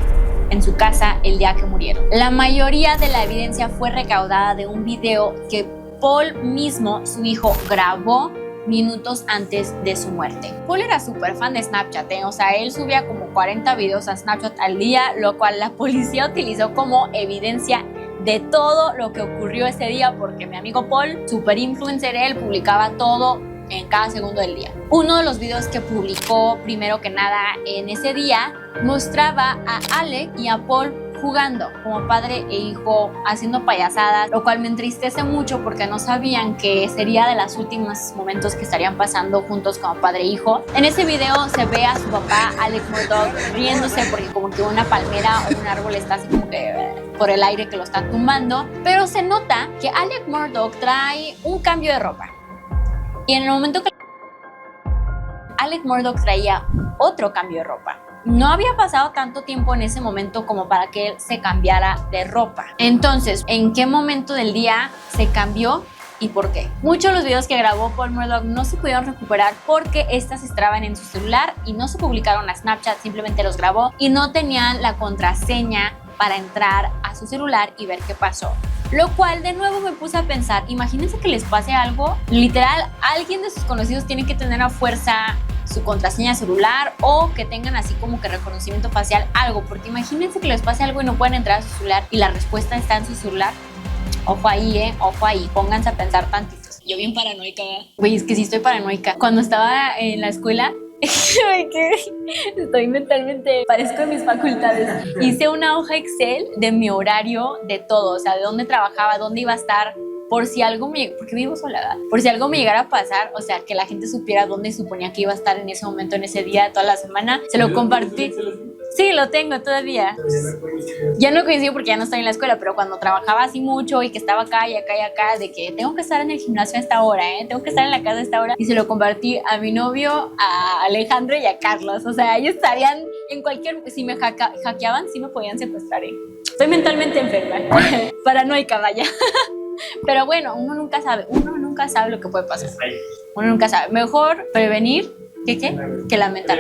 en su casa el día que murieron. La mayoría de la evidencia fue recaudada de un video que Paul mismo, su hijo, grabó minutos antes de su muerte. Paul era súper fan de Snapchat, o sea, él subía como 40 videos a Snapchat al día, lo cual la policía utilizó como evidencia de todo lo que ocurrió ese día, porque mi amigo Paul, super influencer, él publicaba todo en cada segundo del día. Uno de los videos que publicó primero que nada en ese día mostraba a Alec y a Paul jugando como padre e hijo, haciendo payasadas, lo cual me entristece mucho porque no sabían que sería de los últimos momentos que estarían pasando juntos como padre e hijo. En ese video se ve a su papá, Alec Murdaugh, riéndose porque como que una palmera o un árbol está así como que por el aire que lo está tumbando, pero se nota que Alec Murdaugh trae un cambio de ropa. Y en el momento que Alec Murdaugh traía otro cambio de ropa, no había pasado tanto tiempo en ese momento como para que él se cambiara de ropa. Entonces, ¿en qué momento del día se cambió y por qué? Muchos de los videos que grabó Paul Murdaugh no se pudieron recuperar porque estas estaban en su celular y no se publicaron a Snapchat, simplemente los grabó y no tenían la contraseña para entrar a su celular y ver qué pasó. Lo cual de nuevo me puse a pensar, imagínense que les pase algo, literal, alguien de sus conocidos tiene que tener a fuerza su contraseña celular o que tengan así como que reconocimiento facial, algo, porque imagínense que les pase algo y no pueden entrar a su celular y la respuesta está en su celular. Ojo ahí, ojo ahí, pónganse a pensar tantito. Yo bien paranoica, güey, es que sí estoy paranoica. Cuando estaba en la escuela, Estoy mentalmente, parezco de mis facultades. Hice una hoja Excel de mi horario, de todo, o sea, de dónde trabajaba, dónde iba a estar, por si algo me, porque vivo sola, ¿verdad? Por si algo me llegara a pasar, o sea, que la gente supiera dónde suponía que iba a estar en ese momento, en ese día, toda la semana. Se lo compartí. Sí, lo tengo todavía. Ya no coincido porque ya no estoy en la escuela, pero cuando trabajaba así mucho y que estaba acá y acá y acá, de que tengo que estar en el gimnasio a esta hora, tengo que estar en la casa a esta hora, y se lo compartí a mi novio, a Alejandro y a Carlos. O sea, ellos estarían en cualquier, si me hackeaban, sí me podían secuestrar. Soy mentalmente enferma, paranoica, vaya. Pero bueno, uno nunca sabe lo que puede pasar. Uno nunca sabe. Mejor prevenir que lamentar.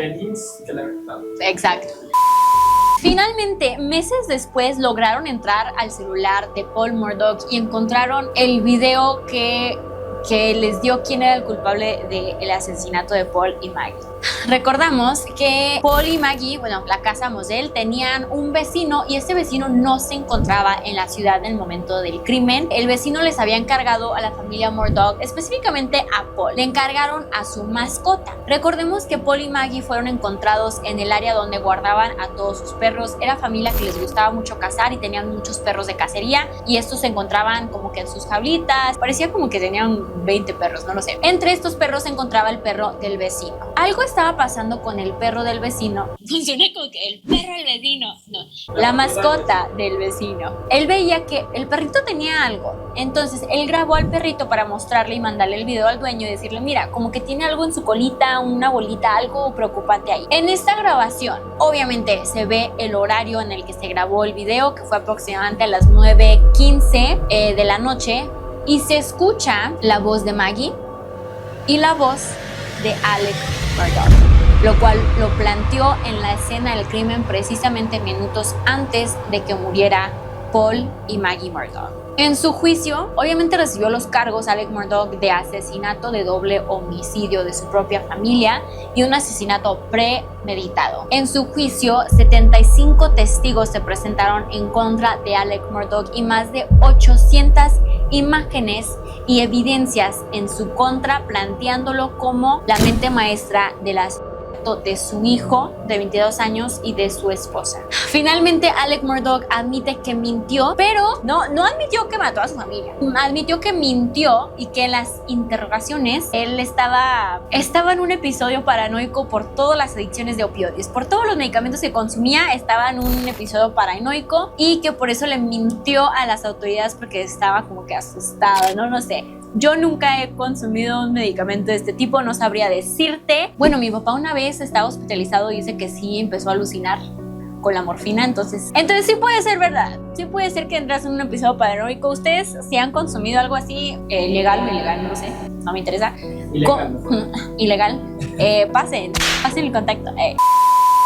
Exacto. Finalmente, meses después lograron entrar al celular de Paul Murdaugh y encontraron el video que les dio quién era el culpable del asesinato de Paul y Maggie. Recordamos que Paul y Maggie, bueno, la casa Moselle, tenían un vecino y este vecino no se encontraba en la ciudad en el momento del crimen. El vecino les había encargado a la familia Murdaugh, específicamente a Paul, le encargaron a su mascota. Recordemos que Paul y Maggie fueron encontrados en el área donde guardaban a todos sus perros. Era familia que les gustaba mucho cazar y tenían muchos perros de cacería, y estos se encontraban como que en sus jablitas. Parecía como que tenían 20 perros, no lo sé. Entre estos perros se encontraba el perro del vecino. Algo estaba pasando con el perro del vecino. Funciona como que el perro del vecino, no, la mascota del vecino. Él veía que el perrito tenía algo, entonces él grabó al perrito para mostrarle y mandarle el video al dueño y decirle, mira, como que tiene algo en su colita, una bolita, algo preocupante ahí. En esta grabación, obviamente se ve el horario en el que se grabó el video, que fue aproximadamente a las 9:15 de la noche, y se escucha la voz de Maggie y la voz de Alec Murdaugh, lo cual lo planteó en la escena del crimen precisamente minutos antes de que muriera Paul y Maggie Murdaugh. En su juicio, obviamente recibió los cargos Alec Murdaugh de asesinato de doble homicidio de su propia familia y un asesinato premeditado. En su juicio, 75 testigos se presentaron en contra de Alec Murdaugh y más de 800 imágenes y evidencias en su contra, planteándolo como la mente maestra de las de su hijo de 22 años y de su esposa. Finalmente, Alec Murdaugh admite que mintió, pero no admitió que mató a su familia. Admitió que mintió y que en las interrogaciones él estaba en un episodio paranoico por todas las adicciones de opioides, por todos los medicamentos que consumía. Estaba en un episodio paranoico y que por eso le mintió a las autoridades porque estaba como que asustado, no sé. Yo nunca he consumido un medicamento de este tipo, no sabría decirte. Bueno, mi papá una vez estaba hospitalizado y dice que sí empezó a alucinar con la morfina, entonces sí puede ser verdad. Sí puede ser que entras en un episodio paranoico. Ustedes, si han consumido algo así, legal o ilegal, no sé, no me interesa. Ilegal. Pasen el contacto.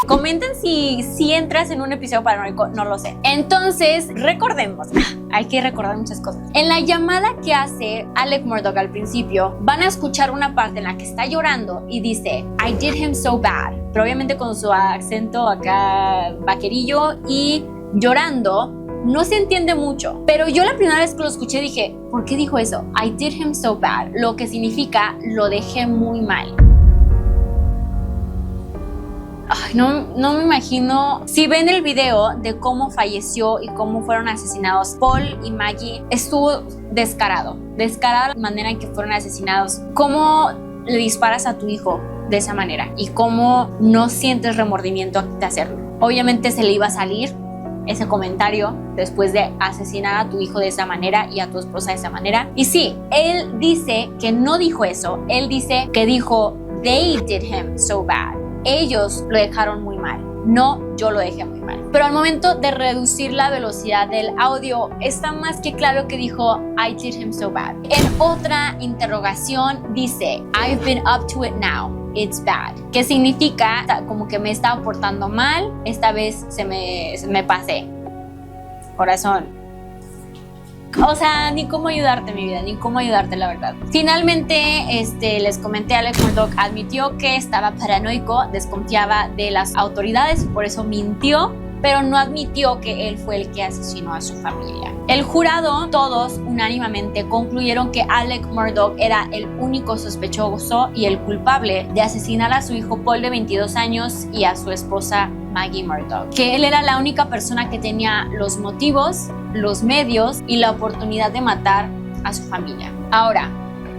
Comenten si entras en un episodio paranoico, no lo sé. Entonces, recordemos, hay que recordar muchas cosas. En la llamada que hace Alec Murdaugh al principio, van a escuchar una parte en la que está llorando y dice, I did him so bad, pero obviamente con su acento acá vaquerillo y llorando. No se entiende mucho, pero yo la primera vez que lo escuché dije, ¿por qué dijo eso? I did him so bad, lo que significa, lo dejé muy mal. Ay, no me imagino. Si ven el video de cómo falleció y cómo fueron asesinados Paul y Maggie, estuvo descarado la manera en que fueron asesinados. ¿Cómo le disparas a tu hijo de esa manera? Y cómo no sientes remordimiento de hacerlo. Obviamente se le iba a salir ese comentario después de asesinar a tu hijo de esa manera y a tu esposa de esa manera. Y sí, él dice que no dijo eso. Él dice que dijo, they did him so bad. Ellos lo dejaron muy mal, no yo lo dejé muy mal. Pero al momento de reducir la velocidad del audio, está más que claro que dijo I did him so bad. En otra interrogación dice I've been up to it now, it's bad, que significa como que me estaba portando mal, esta vez se me pasé. Corazón. O sea, ni cómo ayudarte, mi vida, ni cómo ayudarte, la verdad. Finalmente, les comenté, Alec Murdaugh admitió que estaba paranoico, desconfiaba de las autoridades y por eso mintió pero no admitió que él fue el que asesinó a su familia. El jurado, todos unánimemente concluyeron que Alec Murdaugh era el único sospechoso y el culpable de asesinar a su hijo Paul de 22 años y a su esposa Maggie Murdaugh, que él era la única persona que tenía los motivos, los medios y la oportunidad de matar a su familia. Ahora,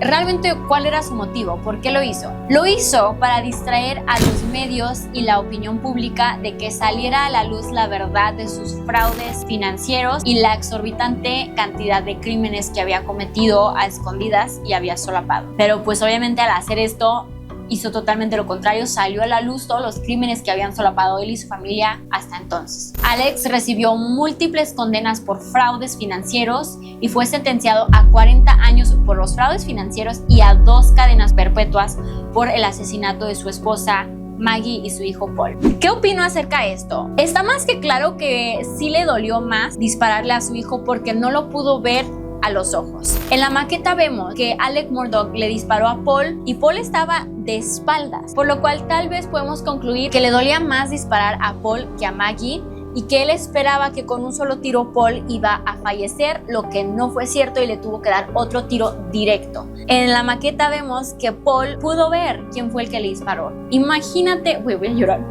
realmente, ¿cuál era su motivo? ¿Por qué lo hizo? Lo hizo para distraer a los medios y la opinión pública de que saliera a la luz la verdad de sus fraudes financieros y la exorbitante cantidad de crímenes que había cometido a escondidas y había solapado. Pero pues obviamente al hacer esto hizo totalmente lo contrario, salió a la luz todos los crímenes que habían solapado él y su familia hasta entonces. Alex recibió múltiples condenas por fraudes financieros y fue sentenciado a 40 años por los fraudes financieros y a 2 cadenas perpetuas por el asesinato de su esposa Maggie y su hijo Paul. ¿Qué opino acerca de esto? Está más que claro que sí le dolió más dispararle a su hijo porque no lo pudo ver a los ojos. En la maqueta vemos que Alec Murdaugh le disparó a Paul y Paul estaba de espaldas, por lo cual tal vez podemos concluir que le dolía más disparar a Paul que a Maggie y que él esperaba que con un solo tiro Paul iba a fallecer, lo que no fue cierto y le tuvo que dar otro tiro directo. En la maqueta vemos que Paul pudo ver quién fue el que le disparó. Imagínate, voy a llorar.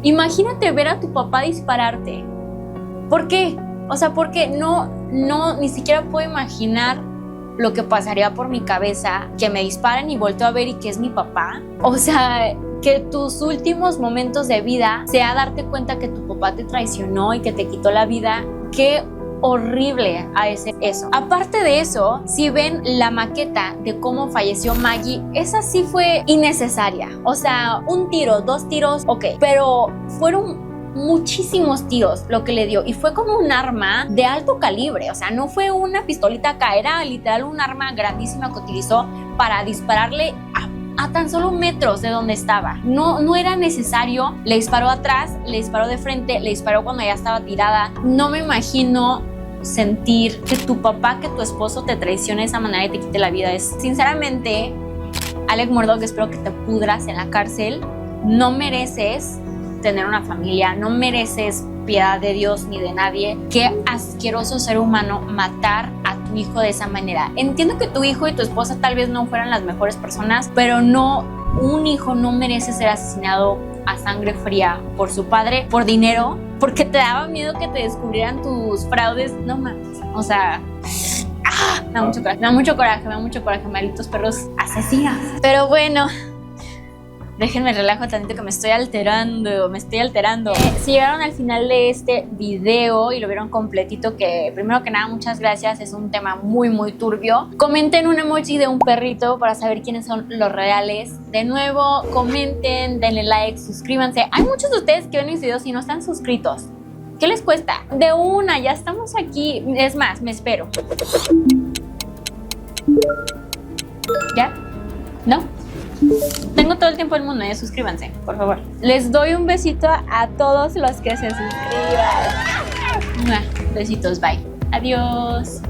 Imagínate ver a tu papá dispararte. ¿Por qué? O sea, porque ni siquiera puedo imaginar lo que pasaría por mi cabeza, que me disparen y volteo a ver y que es mi papá. O sea, que tus últimos momentos de vida sea darte cuenta que tu papá te traicionó y que te quitó la vida. Qué horrible a ese eso. Aparte de eso, si ven la maqueta de cómo falleció Maggie, esa sí fue innecesaria. O sea, un tiro, 2 tiros, ok, pero fueron muchísimos tiros lo que le dio y fue como un arma de alto calibre, o sea, no fue una pistolita acá, era literal un arma grandísima que utilizó para dispararle a tan solo metros de donde estaba. No era necesario. Le disparó atrás, le disparó de frente, le disparó cuando ya estaba tirada. No me imagino sentir que tu papá, que tu esposo te traicione de esa manera y te quite la vida. Sinceramente, Alec Murdaugh, espero que te pudras en la cárcel. No mereces tener una familia, no mereces piedad de Dios ni de nadie. Qué asqueroso ser humano matar a tu hijo de esa manera. Entiendo que tu hijo y tu esposa tal vez no fueran las mejores personas, pero un hijo no merece ser asesinado a sangre fría por su padre, por dinero, porque te daba miedo que te descubrieran tus fraudes. No más, o sea, me da mucho coraje, malditos perros asesinos. Pero bueno, déjenme relajo tantito que me estoy alterando. Si llegaron al final de este video y lo vieron completito, que primero que nada muchas gracias, es un tema muy muy turbio. Comenten un emoji de un perrito para saber quiénes son los reales. De nuevo, comenten, denle like, suscríbanse. Hay muchos de ustedes que ven mis videos y no están suscritos. ¿Qué les cuesta? De una, ya estamos aquí. Es más, me espero. ¿Ya? ¿No? Tengo todo el tiempo del mundo, suscríbanse, por favor. Les doy un besito a todos los que se suscriban. Besitos, bye. Adiós.